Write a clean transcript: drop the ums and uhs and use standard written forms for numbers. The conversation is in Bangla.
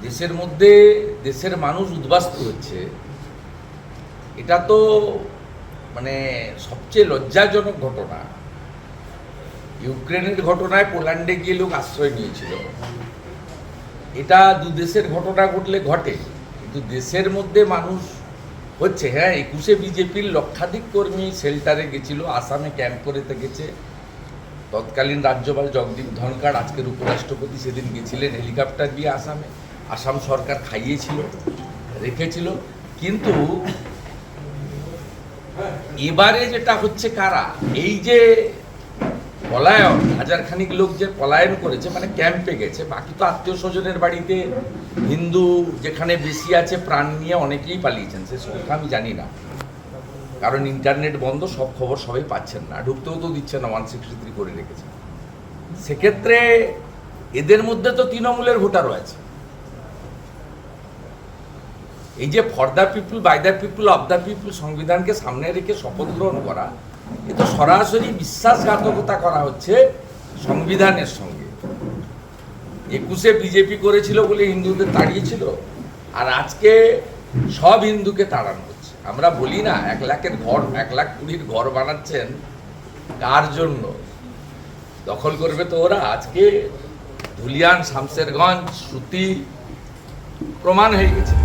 দেশের মধ্যে দেশের মানুষ উদ্বাস্তু হচ্ছে, এটা তো মানে সবচেয়ে লজ্জাজনক ঘটনা। ইউক্রেনের ঘটনায় পোল্যান্ডে গিয়ে লোক আশ্রয় নিয়েছিল, এটা দু দেশের ঘটনা ঘটলে ঘটে, কিন্তু দেশের মধ্যে মানুষ হচ্ছে। হ্যাঁ, 21-এ বিজেপির লক্ষাধিক কর্মী শেল্টারে গেছিল, আসামে ক্যাম্প করে থেকেছে। তৎকালীন রাজ্যপাল জগদীপ ধনখড়, আজকের উপরাষ্ট্রপতি, সেদিন গেছিলেন হেলিকপ্টার দিয়ে আসামে। আসাম সরকার খাইয়েছিল, রেখেছিল। কিন্তু এবারে যেটা হচ্ছে, কারা এই যে পলায়ন, হাজারখানিক লোক যে পলায়ন করেছে, মানে ক্যাম্পে গেছে, বাকি তো আত্মীয় স্বজনের বাড়িতে, হিন্দু যেখানে বেশি আছে প্রাণ নিয়ে অনেকেই পালিয়েছেন, সে সংখ্যা আমি জানি না, কারণ ইন্টারনেট বন্ধ, সব খবর সবাই পাচ্ছেন না, ঢুকতেও তো দিচ্ছে না, 163 করে রেখেছে। সেক্ষেত্রে এদের মধ্যে তো তৃণমূলের ভোটারও আছে। এই যে for the people, by the people, of the people সংবিধানকে সামনে রেখে শপথ গ্রহণ করা, এ তো সরাসরি বিশ্বাসঘাতকতা করা হচ্ছে সংবিধানের সঙ্গে। 21-এ বিজেপি করেছিল বলে হিন্দুদের তাড়িয়েছিল, আর আজকে সব হিন্দুকে তাড়ানো হচ্ছে। আমরা বলি না 1 লাখের ঘর, 1,20,000 ঘর বানাচ্ছেন কার জন্য? দখল করবে তো ওরা। আজকে ধুলিয়ান, শামসেরগঞ্জ, সুতি প্রমাণ হয়ে গেছে।